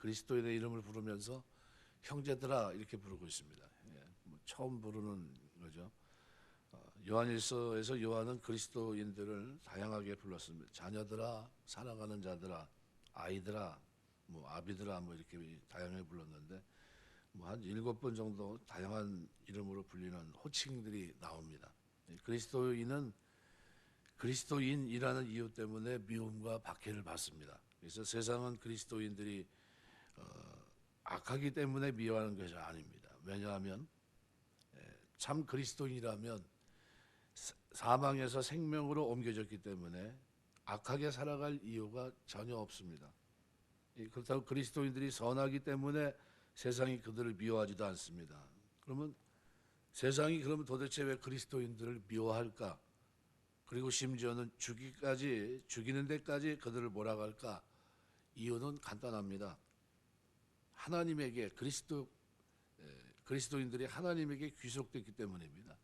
그리스도인의 이름을 부르면서 형제들아 이렇게 부르고 있습니다. 처음 부르는 거죠. 요한일서에서 요한은 그리스도인들을 다양하게 불렀습니다. 자녀들아, 사랑하는 자들아, 아이들아, 아비들아 이렇게 다양하게 불렀는데 한 7번 정도 다양한 이름으로 불리는 호칭들이 나옵니다. 그리스도인은 그리스도인이라는 이유 때문에 미움과 박해를 받습니다. 그래서 세상은 그리스도인들이 악하기 때문에 미워하는 것이 아닙니다. 왜냐하면 참 그리스도인이라면 사망에서 생명으로 옮겨졌기 때문에 악하게 살아갈 이유가 전혀 없습니다. 그렇다고 그리스도인들이 선하기 때문에 세상이 그들을 미워하지도 않습니다. 그러면 세상이 도대체 왜 그리스도인들을 미워할까? 그리고 심지어는 죽이는 데까지 그들을 몰아갈까? 이유는 간단합니다. 하나님에게 그리스도인들이 하나님에게 귀속됐기 때문입니다.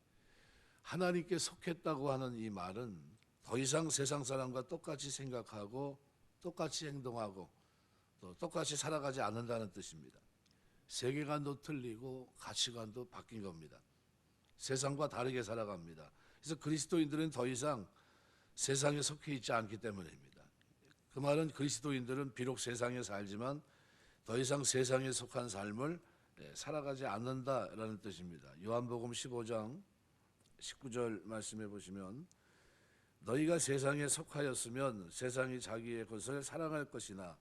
하나님께 속했다고 하는 이 말은 더 이상 세상 사람과 똑같이 생각하고 똑같이 행동하고 또 똑같이 살아가지 않는다는 뜻입니다. 세계관도 틀리고 가치관도 바뀐 겁니다. 세상과 다르게 살아갑니다. 그래서 그리스도인들은 더 이상 세상에 속해 있지 않기 때문입니다. 그 말은 그리스도인들은 비록 세상에 살지만 더 이상 세상에 속한 삶을 살아가지 않는다라는 뜻입니다. 요한복음 15장 19절 말씀해 보시면 너희가 세상에 속하였으면 세상이 자기의 것을 사랑할 것이나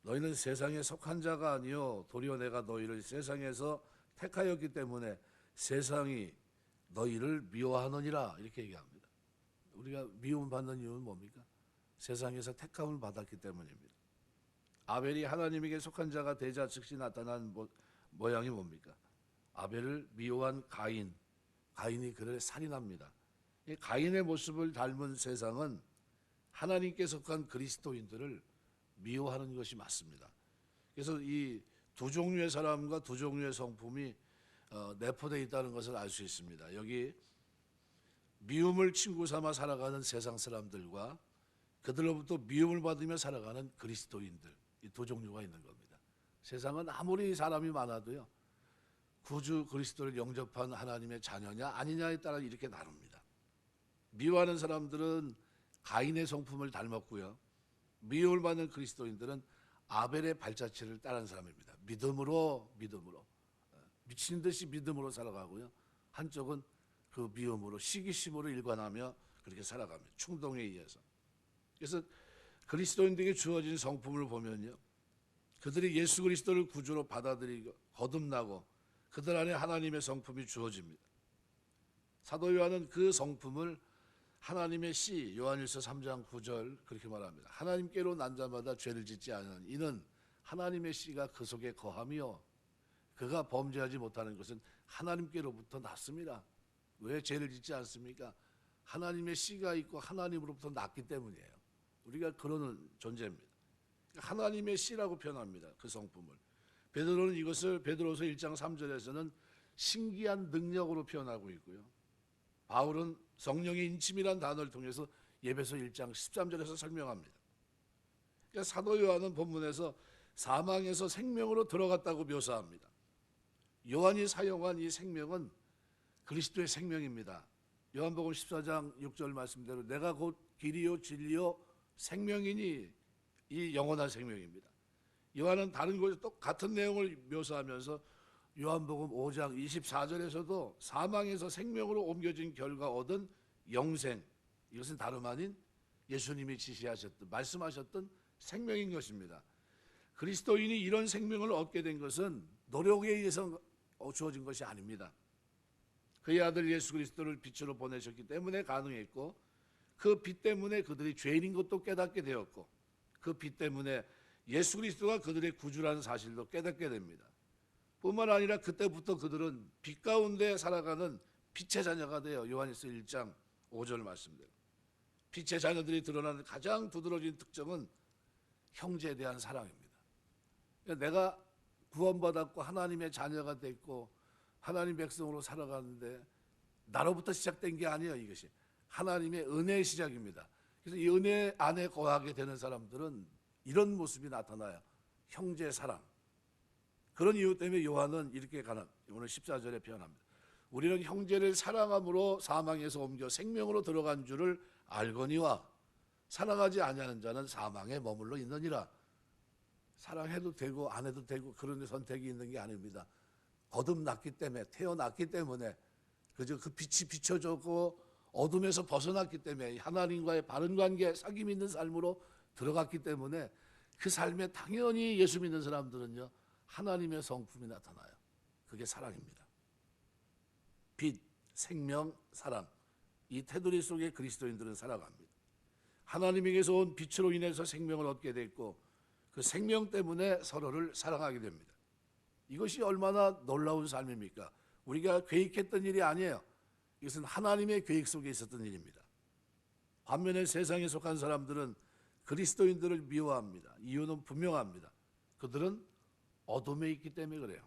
너희는 세상에 속한 자가 아니요 도리어 내가 너희를 세상에서 택하였기 때문에 세상이 너희를 미워하느니라 이렇게 얘기합니다. 우리가 미움받는 이유는 뭡니까? 세상에서 택함을 받았기 때문입니다. 아벨이 하나님에게 속한 자가 되자 즉시 나타난 모양이 뭡니까? 아벨을 미워한 가인이 그를 살인합니다. 이 가인의 모습을 닮은 세상은 하나님께 속한 그리스도인들을 미워하는 것이 맞습니다. 그래서 이 두 종류의 사람과 두 종류의 성품이 내포되어 있다는 것을 알 수 있습니다. 여기 미움을 친구 삼아 살아가는 세상 사람들과 그들로부터 미움을 받으며 살아가는 그리스도인들, 이 두 종류가 있는 겁니다. 세상은 아무리 사람이 많아도요, 구주 그리스도를 영접한 하나님의 자녀냐 아니냐에 따라 이렇게 나눕니다. 미워하는 사람들은 가인의 성품을 닮았고요, 미움을 받는 그리스도인들은 아벨의 발자취를 따른 사람입니다. 믿음으로 미친 듯이 믿음으로 살아가고요, 한쪽은 그 미움으로 시기심으로 일관하며 그렇게 살아갑니다. 충동에 의해서. 그래서 그리스도인들에게 주어진 성품을 보면요, 그들이 예수 그리스도를 구주로 받아들이고 거듭나고 그들 안에 하나님의 성품이 주어집니다. 사도 요한은 그 성품을 하나님의 씨, 요한일서 3장 9절 그렇게 말합니다. 하나님께로 난 자마다 죄를 짓지 않은 이는 하나님의 씨가 그 속에 거하며 그가 범죄하지 못하는 것은 하나님께로부터 났습니다. 왜 죄를 짓지 않습니까? 하나님의 씨가 있고 하나님으로부터 났기 때문이에요. 우리가 그러는 존재입니다. 하나님의 씨라고 표현합니다. 그 성품을. 베드로는 이것을 베드로서 1장 3절에서는 신기한 능력으로 표현하고 있고요, 바울은 성령의 인침이라는 단어를 통해서 예배서 1장 13절에서 설명합니다. 그러니까 사도 요한은 본문에서 사망에서 생명으로 들어갔다고 묘사합니다. 요한이 사용한 이 생명은 그리스도의 생명입니다. 요한복음 14장 6절 말씀대로 내가 곧 길이요 진리요 생명이니 이 영원한 생명입니다. 요한은 다른 곳에 똑같은 내용을 묘사하면서 요한복음 5장 24절에서도 사망에서 생명으로 옮겨진 결과 얻은 영생, 이것은 다름 아닌 예수님이 지시하셨던 말씀하셨던 생명인 것입니다. 그리스도인이 이런 생명을 얻게 된 것은 노력에 의해서 주어진 것이 아닙니다. 그의 아들 예수 그리스도를 빛으로 보내셨기 때문에 가능했고, 그 빛 때문에 그들이 죄인인 것도 깨닫게 되었고, 그 빛 때문에 예수 그리스도가 그들의 구주라는 사실도 깨닫게 됩니다. 뿐만 아니라 그때부터 그들은 빛 가운데 살아가는 빛의 자녀가 되어 요한일서 1장 5절 말씀대로 빛의 자녀들이 드러나는 가장 두드러진 특징은 형제에 대한 사랑입니다. 그러니까 내가 구원받았고 하나님의 자녀가 됐고 하나님 백성으로 살아가는데 나로부터 시작된 게 아니에요. 이것이 하나님의 은혜의 시작입니다. 그래서 이 은혜 안에 거하게 되는 사람들은 이런 모습이 나타나요. 형제 사랑. 그런 이유 때문에 요한은 이렇게 오늘 14절에 표현합니다. 우리는 형제를 사랑함으로 사망에서 옮겨 생명으로 들어간 줄을 알거니와 사랑하지 아니하는 자는 사망에 머물러 있느니라. 사랑해도 되고 안 해도 되고 그런 선택이 있는 게 아닙니다. 거듭났기 때문에, 태어났기 때문에, 그저 그 빛이 비춰졌고 어둠에서 벗어났기 때문에 하나님과의 바른 관계, 사귐 있는 삶으로 들어갔기 때문에 그 삶에 당연히 예수 믿는 사람들은요, 하나님의 성품이 나타나요. 그게 사랑입니다. 빛, 생명, 사랑. 이 테두리 속에 그리스도인들은 살아갑니다. 하나님에게서 온 빛으로 인해서 생명을 얻게 됐고 그 생명 때문에 서로를 사랑하게 됩니다. 이것이 얼마나 놀라운 삶입니까? 우리가 계획했던 일이 아니에요. 이것은 하나님의 계획 속에 있었던 일입니다. 반면에 세상에 속한 사람들은 그리스도인들을 미워합니다. 이유는 분명합니다. 그들은 어둠에 있기 때문에 그래요.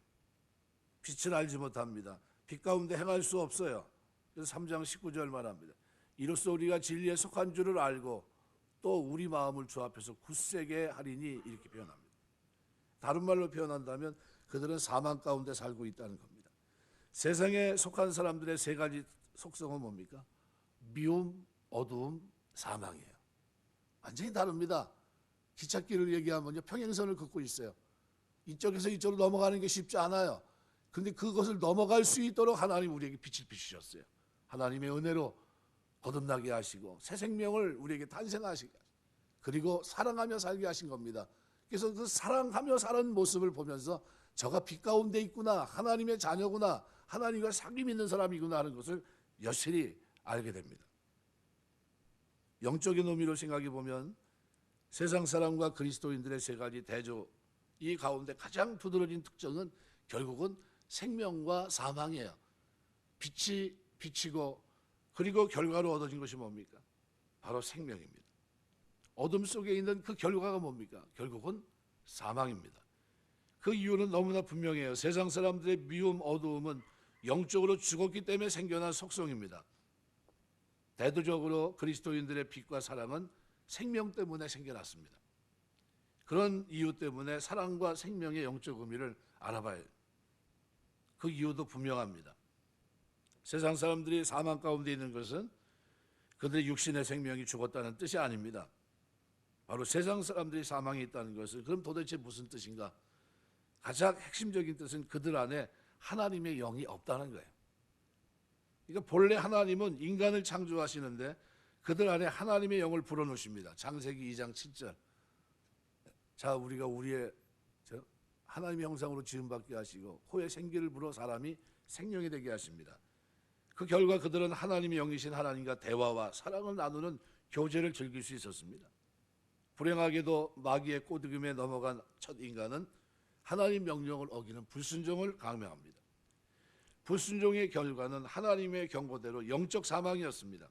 빛을 알지 못합니다. 빛 가운데 행할 수 없어요. 그래서 3장 19절 말합니다. 이로써 우리가 진리에 속한 줄을 알고 또 우리 마음을 주 앞에서 굳세게 하리니, 이렇게 표현합니다. 다른 말로 표현한다면 그들은 사망 가운데 살고 있다는 겁니다. 세상에 속한 사람들의 세 가지 속성은 뭡니까? 미움, 어두움, 사망이에요. 완전히 다릅니다. 기찻길을 얘기하면요, 평행선을 걷고 있어요. 이쪽에서 이쪽으로 넘어가는 게 쉽지 않아요. 그런데 그것을 넘어갈 수 있도록 하나님 우리에게 빛을 비추셨어요. 하나님의 은혜로 거듭나게 하시고 새 생명을 우리에게 탄생하시게 하시고 그리고 사랑하며 살게 하신 겁니다. 그래서 그 사랑하며 사는 모습을 보면서 저가 빛 가운데 있구나, 하나님의 자녀구나, 하나님과 사귐 있는 사람이구나 하는 것을 여실히 알게 됩니다. 영적인 의미로 생각해 보면 세상 사람과 그리스도인들의 세 가지 대조, 이 가운데 가장 두드러진 특징은 결국은 생명과 사망이에요. 빛이 비치고 그리고 결과로 얻어진 것이 뭡니까? 바로 생명입니다. 어둠 속에 있는 그 결과가 뭡니까? 결국은 사망입니다. 그 이유는 너무나 분명해요. 세상 사람들의 미움, 어두움은 영적으로 죽었기 때문에 생겨난 속성입니다. 대도적으로 그리스도인들의 빛과 사랑은 생명 때문에 생겨났습니다. 그런 이유 때문에 사랑과 생명의 영적 의미를 알아봐야 해요. 그 이유도 분명합니다. 세상 사람들이 사망 가운데 있는 것은 그들의 육신의 생명이 죽었다는 뜻이 아닙니다. 바로 세상 사람들이 사망에 있다는 것을, 그럼 도대체 무슨 뜻인가? 가장 핵심적인 뜻은 그들 안에 하나님의 영이 없다는 거예요. 그러니까 본래 하나님은 인간을 창조하시는데 그들 안에 하나님의 영을 불어넣으십니다. 창세기 2장 7절. 자, 우리가 우리의 하나님의 형상으로 지음받게 하시고 코에 생기를 불어 사람이 생명이 되게 하십니다. 그 결과 그들은 하나님의 영이신 하나님과 대화와 사랑을 나누는 교제를 즐길 수 있었습니다. 불행하게도 마귀의 꼬드김에 넘어간 첫 인간은 하나님 명령을 어기는 불순종을 강명합니다. 불순종의 결과는 하나님의 경고대로 영적 사망이었습니다.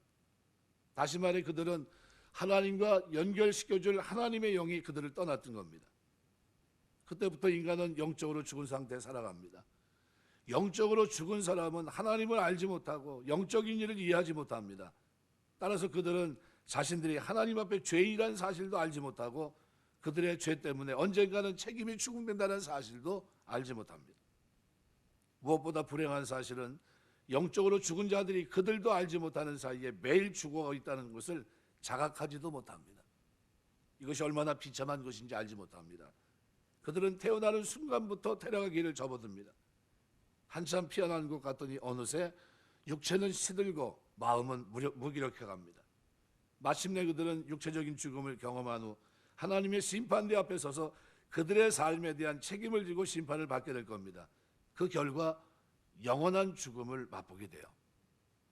다시 말해 그들은 하나님과 연결시켜줄 하나님의 영이 그들을 떠났던 겁니다. 그때부터 인간은 영적으로 죽은 상태에 살아갑니다. 영적으로 죽은 사람은 하나님을 알지 못하고 영적인 일을 이해하지 못합니다. 따라서 그들은 자신들이 하나님 앞에 죄인이라는 사실도 알지 못하고 그들의 죄 때문에 언젠가는 책임이 추궁된다는 사실도 알지 못합니다. 무엇보다 불행한 사실은 영적으로 죽은 자들이 그들도 알지 못하는 사이에 매일 죽어가고 있다는 것을 자각하지도 못합니다. 이것이 얼마나 비참한 것인지 알지 못합니다. 그들은 태어나는 순간부터 태령의 길을 접어듭니다. 한참 피어난 것 같더니 어느새 육체는 시들고 마음은 무기력해 갑니다. 마침내 그들은 육체적인 죽음을 경험한 후 하나님의 심판대 앞에 서서 그들의 삶에 대한 책임을 지고 심판을 받게 될 겁니다. 그 결과 영원한 죽음을 맛보게 돼요.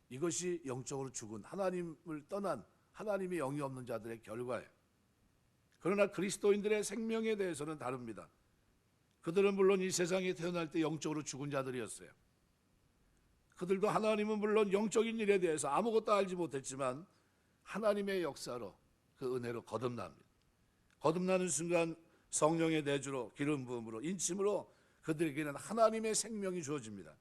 이것이 영적으로 죽은, 하나님을 떠난, 하나님의 영이 없는 자들의 결과예요. 그러나 그리스도인들의 생명에 대해서는 다릅니다. 그들은 물론 이 세상에 태어날 때 영적으로 죽은 자들이었어요. 그들도 하나님은 물론 영적인 일에 대해서 아무것도 알지 못했지만 하나님의 역사로 그 은혜로 거듭납니다. 거듭나는 순간 성령의 내주로 기름 부음으로 인침으로 그들에게는 하나님의 생명이 주어집니다.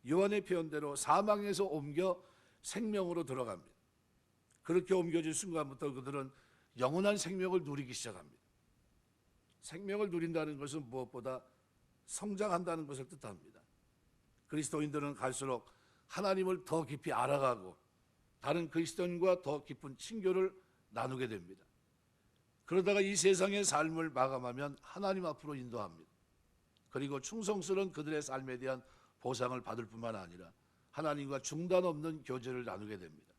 요한의 표현대로 사망에서 옮겨 생명으로 들어갑니다. 그렇게 옮겨진 순간부터 그들은 영원한 생명을 누리기 시작합니다. 생명을 누린다는 것은 무엇보다 성장한다는 것을 뜻합니다. 그리스도인들은 갈수록 하나님을 더 깊이 알아가고 다른 그리스도인과 더 깊은 친교를 나누게 됩니다. 그러다가 이 세상의 삶을 마감하면 하나님 앞으로 인도합니다. 그리고 충성스러운 그들의 삶에 대한 보상을 받을 뿐만 아니라 하나님과 중단 없는 교제를 나누게 됩니다.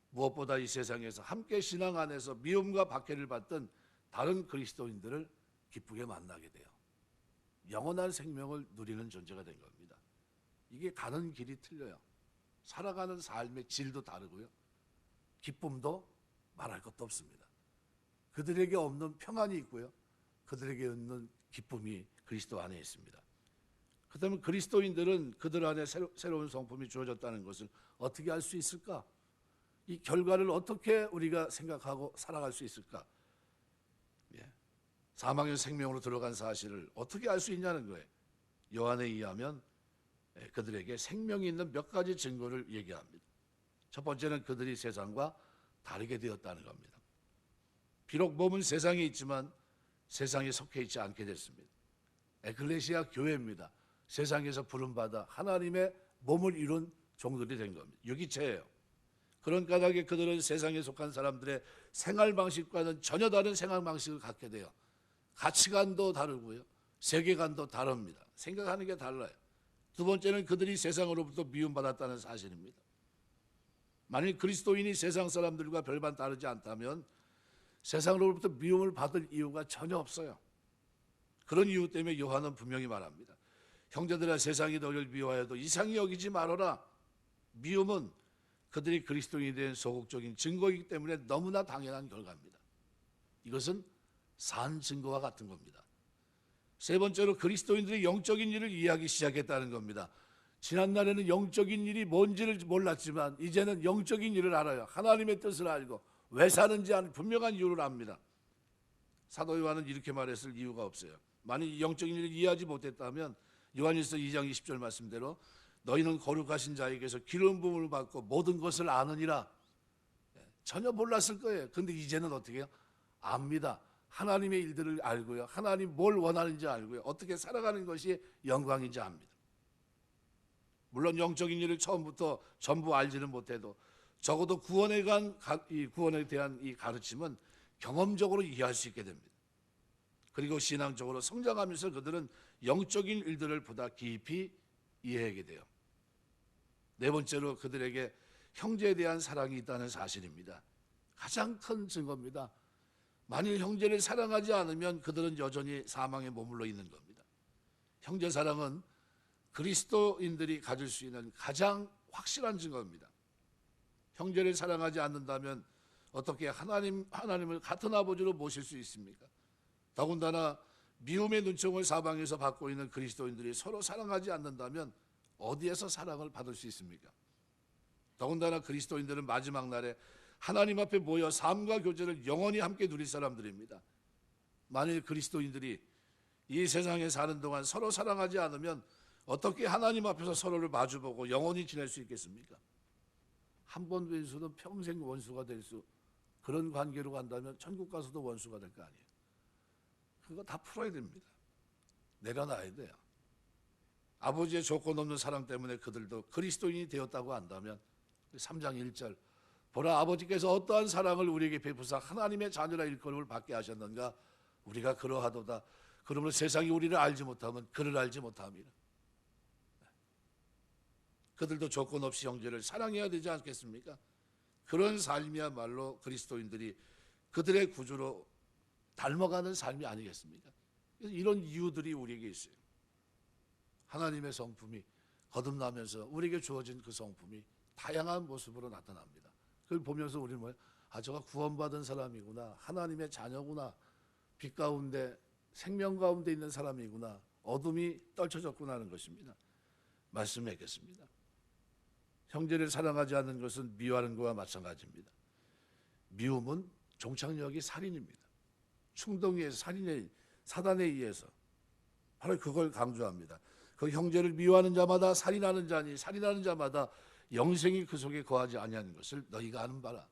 무엇보다 이 세상에서 함께 신앙 안에서 미움과 박해를 받던 다른 그리스도인들을 기쁘게 만나게 돼요. 영원한 생명을 누리는 존재가 된 겁니다. 이게 가는 길이 틀려요. 살아가는 삶의 질도 다르고요. 기쁨도 말할 것도 없습니다. 그들에게 없는 평안이 있고요. 그들에게 없는 기쁨이 그리스도 안에 있습니다. 그렇다면 그리스도인들은 그들 안에 새로운 성품이 주어졌다는 것을 어떻게 알 수 있을까? 이 결과를 어떻게 우리가 생각하고 살아갈 수 있을까? 사망의 생명으로 들어간 사실을 어떻게 알 수 있냐는 거예요. 요한에 의하면 그들에게 생명이 있는 몇 가지 증거를 얘기합니다. 첫 번째는 그들이 세상과 다르게 되었다는 겁니다. 비록 몸은 세상에 있지만 세상에 속해 있지 않게 됐습니다. 에클레시아 교회입니다. 세상에서 부름받아 하나님의 몸을 이룬 종들이 된 겁니다. 유기체예요. 그런 까닭에 그들은 세상에 속한 사람들의 생활 방식과는 전혀 다른 생활 방식을 갖게 돼요. 가치관도 다르고요. 세계관도 다릅니다. 생각하는 게 달라요. 두 번째는 그들이 세상으로부터 미움받았다는 사실입니다. 만일 그리스도인이 세상 사람들과 별반 다르지 않다면 세상으로부터 미움을 받을 이유가 전혀 없어요. 그런 이유 때문에 요한은 분명히 말합니다. 형제들아, 세상이 너를 미워해도 이상히 여기지 말아라. 미움은 그들이 그리스도인이 된 소극적인 증거이기 때문에 너무나 당연한 결과입니다. 이것은 산 증거와 같은 겁니다. 세 번째로 그리스도인들이 영적인 일을 이해하기 시작했다는 겁니다. 지난날에는 영적인 일이 뭔지를 몰랐지만 이제는 영적인 일을 알아요. 하나님의 뜻을 알고 왜 사는지 아는 분명한 이유를 압니다. 사도 요한은 이렇게 말했을 이유가 없어요. 만일 영적인 일을 이해하지 못했다면 요한일서 2장 20절 말씀대로 너희는 거룩하신 자에게서 기름 부음을 받고 모든 것을 아느니라. 전혀 몰랐을 거예요. 근데 이제는 어떻게 해요? 압니다. 하나님의 일들을 알고요. 하나님 뭘 원하는지 알고요. 어떻게 살아가는 것이 영광인지 압니다. 물론 영적인 일을 처음부터 전부 알지는 못해도 적어도 구원에 대한 이 가르침은 경험적으로 이해할 수 있게 됩니다. 그리고 신앙적으로 성장하면서 그들은 영적인 일들을 보다 깊이 이해하게 돼요. 네 번째로 그들에게 형제에 대한 사랑이 있다는 사실입니다. 가장 큰 증거입니다. 만일 형제를 사랑하지 않으면 그들은 여전히 사망에 머물러 있는 겁니다. 형제 사랑은 그리스도인들이 가질 수 있는 가장 확실한 증거입니다. 형제를 사랑하지 않는다면 어떻게 하나님을 같은 아버지로 모실 수 있습니까? 더군다나 미움의 눈총을 사방에서 받고 있는 그리스도인들이 서로 사랑하지 않는다면 어디에서 사랑을 받을 수 있습니까? 더군다나 그리스도인들은 마지막 날에 하나님 앞에 모여 삶과 교제를 영원히 함께 누릴 사람들입니다. 만일 그리스도인들이 이 세상에 사는 동안 서로 사랑하지 않으면 어떻게 하나님 앞에서 서로를 마주보고 영원히 지낼 수 있겠습니까? 한 번 원수는 평생 원수가 될 수, 그런 관계로 간다면 천국 가서도 원수가 될 거 아니에요. 그거 다 풀어야 됩니다. 내려놔야 돼요. 아버지의 조건 없는 사랑 때문에 그들도 그리스도인이 되었다고 한다면 3장 1절 보라, 아버지께서 어떠한 사랑을 우리에게 베푸사 하나님의 자녀라 일컬음을 받게 하셨는가. 우리가 그러하도다. 그러므로 세상이 우리를 알지 못하면 그를 알지 못함이라. 그들도 조건 없이 형제를 사랑해야 되지 않겠습니까? 그런 삶이야말로 그리스도인들이 그들의 구주로 닮아가는 삶이 아니겠습니까? 이런 이유들이 우리에게 있어요. 하나님의 성품이 거듭나면서 우리에게 주어진 그 성품이 다양한 모습으로 나타납니다. 그걸 보면서 우리는 뭐예요? 아, 저가 구원받은 사람이구나. 하나님의 자녀구나. 빛 가운데 생명 가운데 있는 사람이구나. 어둠이 떨쳐졌구나 하는 것입니다. 말씀하겠습니다. 형제를 사랑하지 않는 것은 미워하는 것과 마찬가지입니다. 미움은 종착역이 살인입니다. 충동에 의해서, 사단에 의해서 바로 그걸 강조합니다. 그 형제를 미워하는 자마다 살인하는 자니 살인하는 자마다 영생이 그 속에 거하지 아니하는 것을 너희가 아는 바라.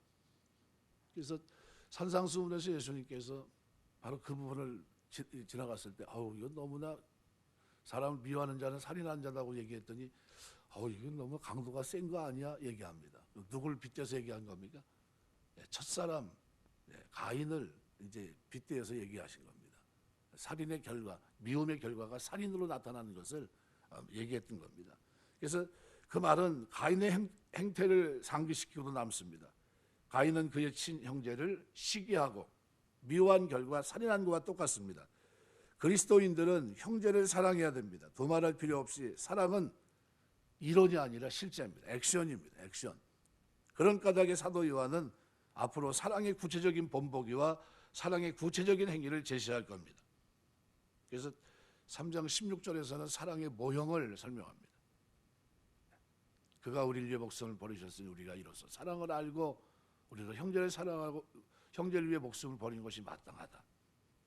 그래서 산상수훈에서 예수님께서 바로 그 부분을 지나갔을 때 이건 너무나 사람을 미워하는 자는 살인하는 자라고 얘기했더니 이건 너무 강도가 센 거 아니야 얘기합니다. 누굴 빗대서 얘기한 겁니까? 첫사람 가인을 이제 빗대어서 얘기하신 겁니다. 살인의 결과, 미움의 결과가 살인으로 나타나는 것을 얘기했던 겁니다. 그래서 그 말은 가인의 행태를 상기시키고도 남습니다. 가인은 그의 친형제를 시기하고 미워한 결과 살인한 것과 똑같습니다. 그리스도인들은 형제를 사랑해야 됩니다. 두말할 필요 없이 사랑은 이론이 아니라 실제입니다. 액션입니다. 액션. 그런 까닭에 사도 요한은 앞으로 사랑의 구체적인 본보기와 사랑의 구체적인 행위를 제시할 겁니다. 그래서 3장 16절에서는 사랑의 모형을 설명합니다. 그가 우리를 위해 목숨을 버리셨으니 우리가 이로써 사랑을 알고 우리도 형제를 사랑하고 형제를 위해 목숨을 버린 것이 마땅하다.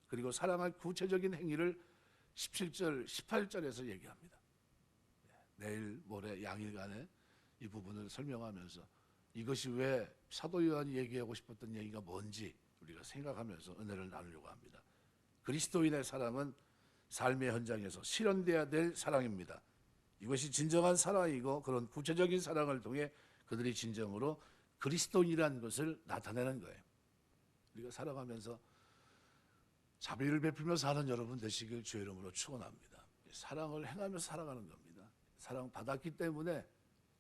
그리고 사랑할 구체적인 행위를 17절, 18절에서 얘기합니다. 내일 모레 양일간에 이 부분을 설명하면서 이것이 왜 사도 요한이 얘기하고 싶었던 얘기가 뭔지 우리가 생각하면서 은혜를 나누려고 합니다. 그리스도인의 사랑은 삶의 현장에서 실현돼야 될 사랑입니다. 이것이 진정한 사랑이고 그런 구체적인 사랑을 통해 그들이 진정으로 그리스도인이라는 것을 나타내는 거예요. 우리가 살아가면서 자비를 베풀며 사는 여러분 되시길 주의 이름으로 축원합니다. 사랑을 행하면서 살아가는 겁니다. 사랑 받았기 때문에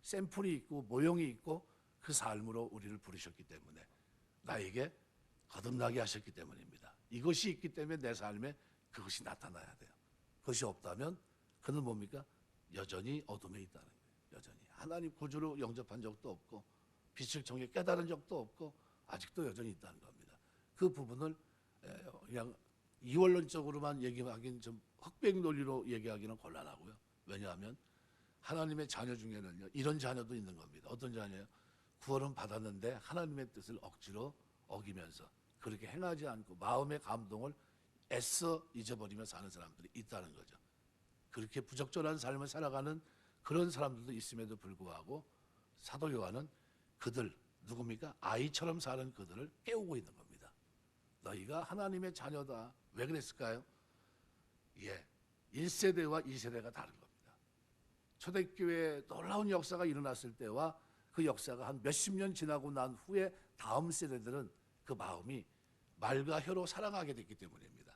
샘플이 있고 모형이 있고 그 삶으로 우리를 부르셨기 때문에 나에게 거듭나게 하셨기 때문입니다. 이것이 있기 때문에 내 삶에 그것이 나타나야 돼요. 그것이 없다면 그는 뭡니까? 여전히 어둠에 있다는 거예요. 여전히 하나님 구주로 영접한 적도 없고 빛을 통해 깨달은 적도 없고 아직도 여전히 있다는 겁니다. 그 부분을 그냥 이원론적으로만 얘기하기는 좀 흑백 논리로 얘기하기는 곤란하고요. 왜냐하면 하나님의 자녀 중에는요 이런 자녀도 있는 겁니다. 어떤 자녀예요? 구원은 받았는데 하나님의 뜻을 억지로 어기면서 그렇게 행하지 않고 마음의 감동을 애써 잊어버리며 사는 사람들이 있다는 거죠. 그렇게 부적절한 삶을 살아가는 그런 사람들도 있음에도 불구하고 사도 요한은 그들 누굽니까? 아이처럼 사는 그들을 깨우고 있는 겁니다. 너희가 하나님의 자녀다. 왜 그랬을까요? 1세대와 2세대가 다른 겁니다. 초대교회에 놀라운 역사가 일어났을 때와 그 역사가 한 몇십 년 지나고 난 후에 다음 세대들은 그 마음이 말과 혀로 사랑하게 됐기 때문입니다.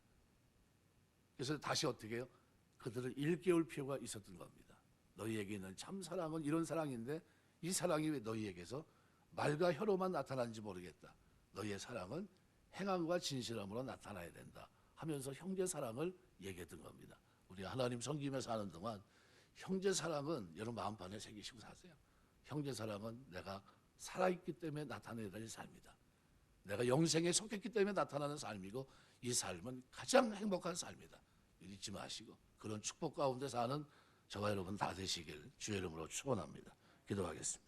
그래서 다시 어떻게 해요? 그들을 일깨울 필요가 있었던 겁니다. 너희에게 있는 참 사랑은 이런 사랑인데 이 사랑이 왜 너희에게서 말과 혀로만 나타나는지 모르겠다. 너희의 사랑은 행함과 진실함으로 나타나야 된다 하면서 형제 사랑을 얘기했던 겁니다. 우리 하나님 섬기며 사는 동안 형제 사랑은 여러분 마음판에 새기시고 사세요. 형제 사랑은 내가 살아있기 때문에 나타내야 될 삶이다. 내가 영생에 속했기 때문에 나타나는 삶이고 이 삶은 가장 행복한 삶이다. 잊지 마시고 그런 축복 가운데 사는 저와 여러분 다 되시길 주의 이름으로 축원합니다. 기도하겠습니다.